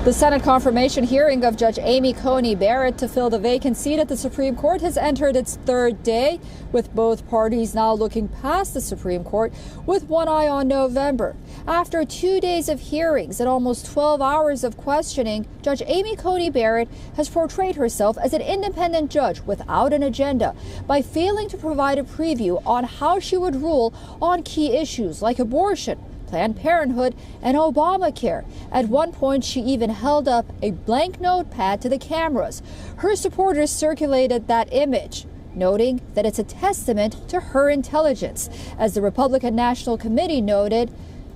The Senate confirmation hearing of Judge Amy Coney Barrett to fill the vacant seat at the Supreme Court has entered its third day, with both parties now looking past the Supreme Court with one eye on November. After 2 days of hearings and almost 12 hours of questioning, Judge Amy Coney Barrett has portrayed herself as an independent judge without an agenda by failing to provide a preview on how she would rule on key issues like abortion, Planned Parenthood, and Obamacare. At one point, she even held up a blank notepad to the cameras. Her supporters circulated that image, noting that it's a testament to her intelligence. As the Republican National Committee noted,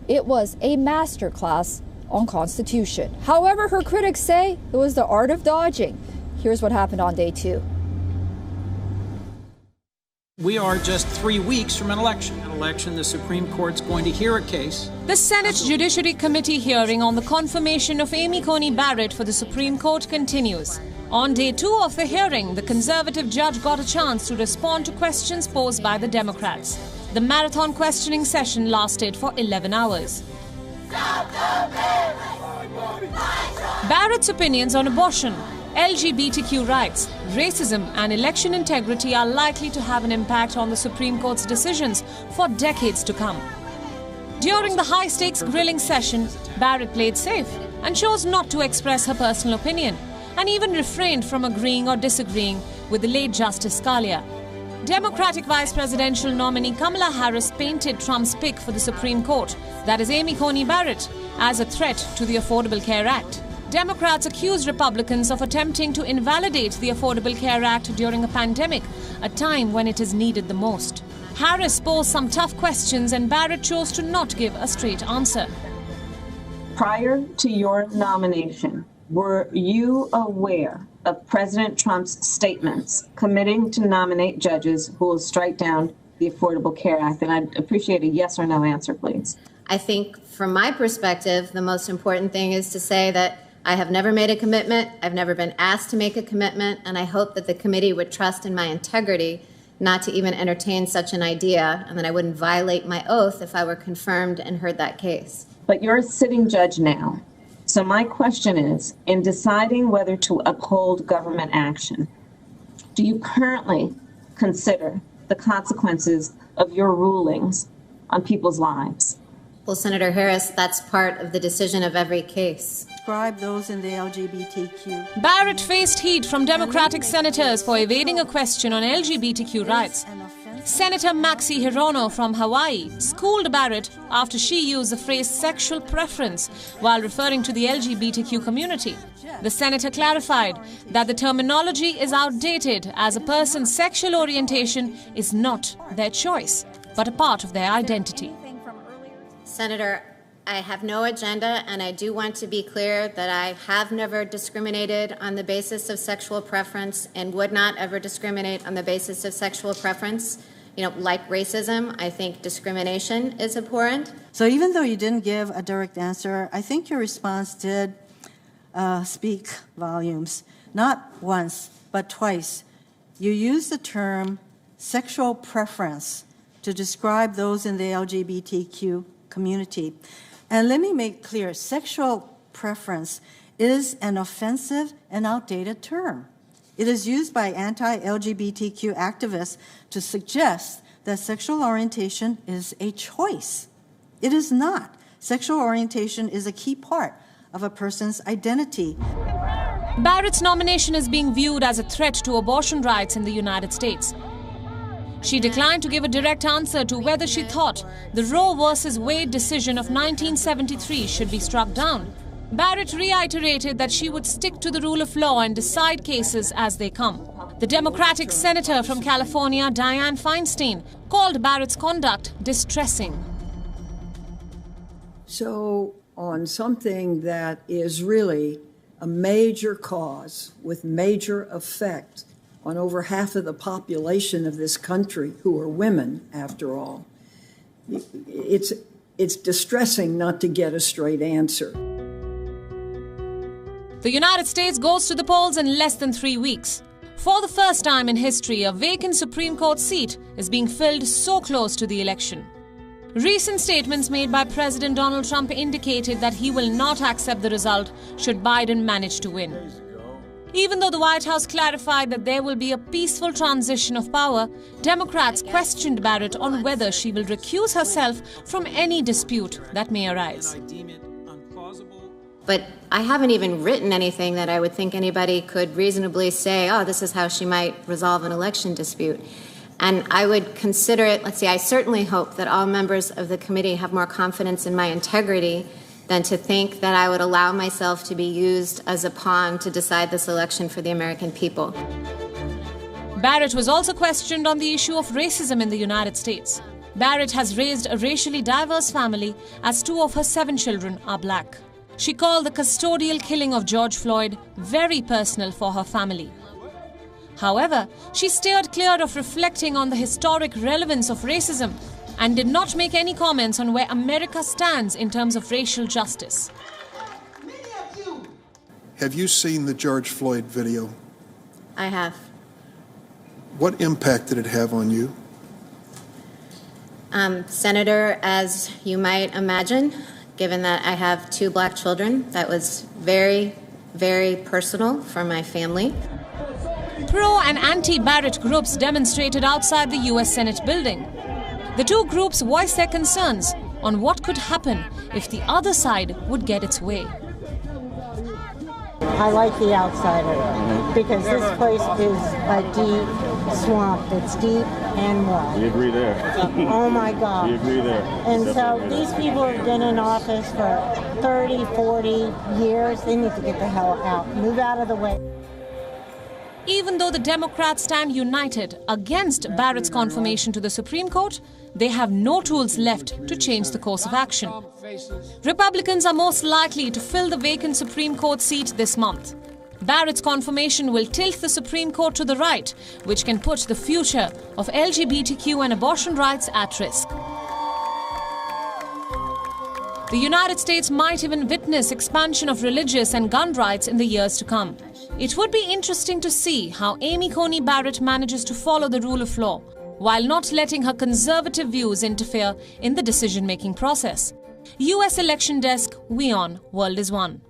it was a masterclass on Constitution. However, her critics say it was the art of dodging. Here's what happened on day 2. We are just 3 weeks from an election. The Supreme Court's going to hear a case. The Senate Judiciary Committee hearing on the confirmation of Amy Coney Barrett for the Supreme Court continues. On day 2 of the hearing, the conservative judge got a chance to respond to questions posed by the Democrats. The marathon questioning session lasted for 11 hours. Barrett's opinions on abortion, LGBTQ rights, racism and election integrity are likely to have an impact on the Supreme Court's decisions for decades to come. During the high-stakes grilling session, Barrett played safe and chose not to express her personal opinion and even refrained from agreeing or disagreeing with the late Justice Scalia. Democratic vice presidential nominee Kamala Harris painted Trump's pick for the Supreme Court, that is Amy Coney Barrett, as a threat to the Affordable Care Act. Democrats accused Republicans of attempting to invalidate the Affordable Care Act during a pandemic, a time when it is needed the most. Harris posed some tough questions and Barrett chose to not give a straight answer. Prior to your nomination, were you aware of President Trump's statements committing to nominate judges who will strike down the Affordable Care Act? And I'd appreciate a yes or no answer, please. I think from my perspective, the most important thing is to say that I have never made a commitment, I've never been asked to make a commitment, and I hope that the committee would trust in my integrity not to even entertain such an idea, and that I wouldn't violate my oath if I were confirmed and heard that case. But you're a sitting judge now. So my question is, in deciding whether to uphold government action, do you currently consider the consequences of your rulings on people's lives? Well, Senator Harris, that's part of the decision of every case. Describe those in the LGBTQ. Barrett faced heat from Democratic senators for evading a question on LGBTQ rights. Senator Maxie Hirono from Hawaii schooled Barrett after she used the phrase sexual preference while referring to the LGBTQ community. The senator clarified that the terminology is outdated as a person's sexual orientation is not their choice, but a part of their identity. Senator, I have no agenda, and I do want to be clear that I have never discriminated on the basis of sexual preference and would not ever discriminate on the basis of sexual preference. Like racism, I think discrimination is abhorrent. So even though you didn't give a direct answer, I think your response did speak volumes. Not once, but twice. You used the term sexual preference to describe those in the LGBTQ community. And let me make clear, sexual preference is an offensive and outdated term. It is used by anti-LGBTQ activists to suggest that sexual orientation is a choice. It is not. Sexual orientation is a key part of a person's identity. Barrett's nomination is being viewed as a threat to abortion rights in the United States. She declined to give a direct answer to whether she thought the Roe v. Wade decision of 1973 should be struck down. Barrett reiterated that she would stick to the rule of law and decide cases as they come. The Democratic senator from California, Dianne Feinstein, called Barrett's conduct distressing. So on something that is really a major cause with major effect on over half of the population of this country, who are women, after all, it's distressing not to get a straight answer. The United States goes to the polls in less than 3 weeks. For the first time in history, a vacant Supreme Court seat is being filled so close to the election. Recent statements made by President Donald Trump indicated that he will not accept the result should Biden manage to win. Even though the White House clarified that there will be a peaceful transition of power, Democrats questioned Barrett on whether she will recuse herself from any dispute that may arise. But I haven't even written anything that I would think anybody could reasonably say, oh, this is how she might resolve an election dispute. And I would consider it, I certainly hope that all members of the committee have more confidence in my integrity than to think that I would allow myself to be used as a pawn to decide this election for the American people. Barrett was also questioned on the issue of racism in the United States. Barrett has raised a racially diverse family, as 2 of her 7 children are black. She called the custodial killing of George Floyd very personal for her family. However, she steered clear of reflecting on the historic relevance of racism and did not make any comments on where America stands in terms of racial justice. Have you seen the George Floyd video? I have. What impact did it have on you? Senator, as you might imagine, given that I have 2 black children, that was very, very personal for my family. Pro- and anti-Barrett groups demonstrated outside the U.S. Senate building. The 2 groups voiced their concerns on what could happen if the other side would get its way. I like the outsider because this place is a deep swamp. It's deep and wide. We agree there. Oh my God. We agree there. And Definitely so these people have been in office for 30, 40 years. They need to get the hell out. Move out of the way. Even though the Democrats stand united against Barrett's confirmation to the Supreme Court, they have no tools left to change the course of action. Republicans are most likely to fill the vacant Supreme Court seat this month. Barrett's confirmation will tilt the Supreme Court to the right, which can put the future of LGBTQ and abortion rights at risk. The United States might even witness expansion of religious and gun rights in the years to come. It would be interesting to see how Amy Coney Barrett manages to follow the rule of law, while not letting her conservative views interfere in the decision-making process. U.S. Election Desk, WION, World is One.